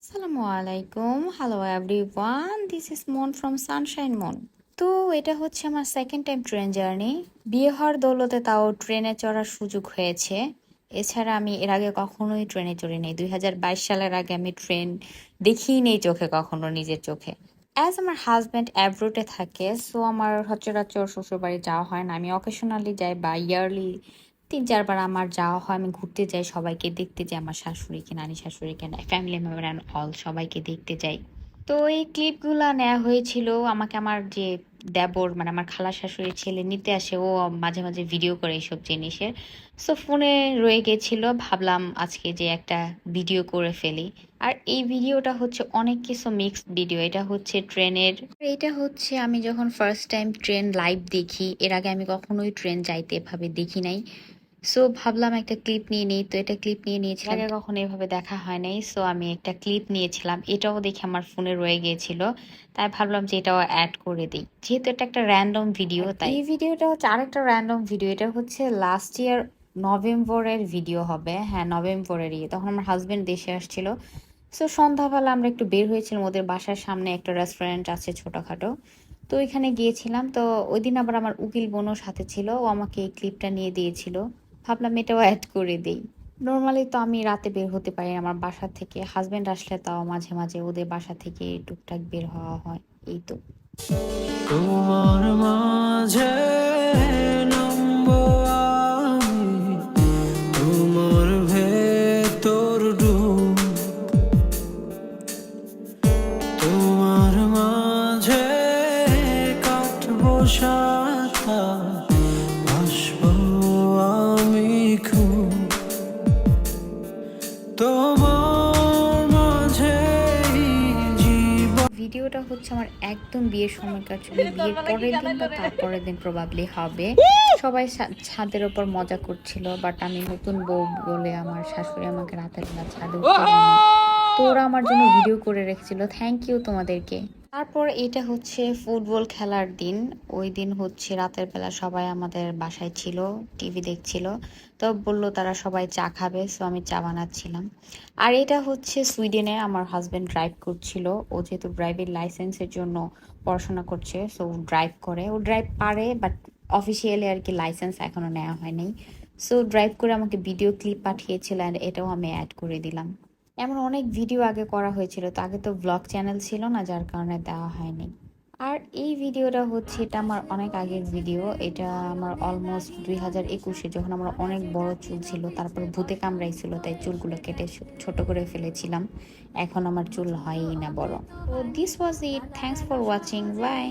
আসসালামু আলাইকুম, hello everyone, this is মন ফ্রম সানশাইন মন। তো এটা হচ্ছে আমার সেকেন্ড টাইম ট্রেন জার্নি। বিয়ে হওয়ার দৌলতে তাও ট্রেনে চড়ার সুযোগ হয়েছে। এছাড়া আমি এর আগে কখনোই ট্রেনে চড়ি নাই। 2022 সালের আগে আমি ট্রেন দেখিই নেই চোখে, কখনো নিজের চোখে। অ্যাজ আমার হাজব্যান্ড অ্যাব্রোডে থাকে, সো আমার সচরাচর শ্বশুরবাড়ি যাওয়া হয় না। আমি অকেশনালি যাই বা ইয়ারলি ৩-৪ বার আমার যাওয়া হয়। আমি ঘুরতে যাই, সবাইকে দেখতে যাই, আমার শাশুড়িকে, নানি শাশুড়িকে, ফ্যামিলি মেম্বার অ্যান্ড অল সবাইকে দেখতে যাই। তো এই ক্লিপগুলা নেওয়া হয়েছিল আমাকে আমার যে দেবর, মানে আমার খালা শাশুড়ির ছেলে নিতে আসে, ও মাঝে মাঝে ভিডিও করে এইসব জিনিসের। সো ফোনে রয়ে গেছিল, ভাবলাম আজকে যে একটা ভিডিও করে ফেলি। আর এই ভিডিওটা হচ্ছে অনেক কিছু মিক্সড ভিডিও। এটা হচ্ছে ট্রেনের, এটা হচ্ছে আমি যখন ফার্স্ট টাইম ট্রেন লাইভ দেখি। এর আগে আমি কখনোই ট্রেন যাইতে এভাবে দেখি নাই। সো ভাবলাম একটা ক্লিপ নিয়ে নিই, তো এটা ক্লিপ নিয়ে নিয়েছিলাম। আগে কখনো এভাবে দেখা হয় নাই, সো আমি একটা ক্লিপ নিয়েছিলাম। এটাও দেখে আমার ফোনে রয়ে গিয়েছিল, তাই ভাবলাম যে এটাও অ্যাড করে দিই, যেহেতু এটা একটা র্যান্ডম ভিডিও। তাই এই ভিডিওটা হচ্ছে আরেকটা র্যান্ডম ভিডিও। এটা হচ্ছে লাস্ট ইয়ার নভেম্বরের ভিডিও হবে, হ্যাঁ নভেম্বরেরই। তখন আমার হাজবেন্ড দেশে আসছিল। সো সন্ধ্যাবেলা আমরা একটু বের হয়েছিলাম, ওদের বাসার সামনে একটা রেস্টুরেন্ট আছে ছোটখাটো, তো ওইখানে গিয়েছিলাম। তো ওই দিন আবার আমার উকিল বোনও সাথে ছিল, ও আমাকে এই ক্লিপটা নিয়ে দিয়েছিল। ভাবলাম এটাও অ্যাড করে দেই। নর্মালি তো আমি রাতে বের হতে পারি না আমার বাসা থেকে, হাজবেন্ড আসলে তাও মাঝে মাঝে ওদের বাসা থেকে টুকটাক বের হওয়া হয়, এই তো। তোমার মাঝে নামবো আমি, তোমার ভেতর ডুব, তোমার মাঝে কাটবো সাথা, ভাসবো আমি খুব তোমার মাঝে জীবন। ভিডিওটা হচ্ছে আমার একদম বিয়ের সময়কার ছবি। বিয়ের পরের দিন বা তারপরের দিন প্রবাবলি হবে। সবাই ছাদের ওপর মজা করছিল, বাট আমি নতুন বউ বলে আমার শাশুড়ি আমাকে রাতের বেলা ছাদে উঠতে দেয়নি। তো ওরা আমার জন্য ভিডিও করে রেখেছিল, থ্যাংক ইউ তোমাদেরকে। তারপর এটা হচ্ছে ফুটবল খেলার দিন। ওই দিন হচ্ছে রাতের বেলা সবাই আমাদের বাসায় ছিল, টিভি দেখছিল। তো বললো তারা সবাই চা খাবে, সো আমি চা বানাচ্ছিলাম। আর এটা হচ্ছে সুইডেনে আমার হাজবেন্ড ড্রাইভ করছিল। ও যেহেতু ড্রাইভিং লাইসেন্সের জন্য পড়াশোনা করছে, সো ড্রাইভ করে, ও ড্রাইভ পারে, বাট অফিসিয়ালি আর কি লাইসেন্স এখনো নেওয়া হয়নি। সো ড্রাইভ করে আমাকে ভিডিও ক্লিপ পাঠিয়েছিল, অ্যান্ড এটাও আমি অ্যাড করে দিলাম। এমন অনেক ভিডিও আগে করা হয়েছিল, তো আগে তো ব্লগ চ্যানেল ছিল না, যার কারণে দেওয়া হয়নি। আর এই ভিডিওটা হচ্ছে, এটা আমার অনেক আগের ভিডিও। এটা আমার অলমোস্ট 2021-এ, যখন আমার অনেক বড় চুল ছিল, তারপর ভূতে কামড়াইছিল, তাই চুলগুলো কেটে ছোট করে ফেলেছিলাম। এখন আমার চুল হয়ই না বড়। তো this was it, thanks for watching, by.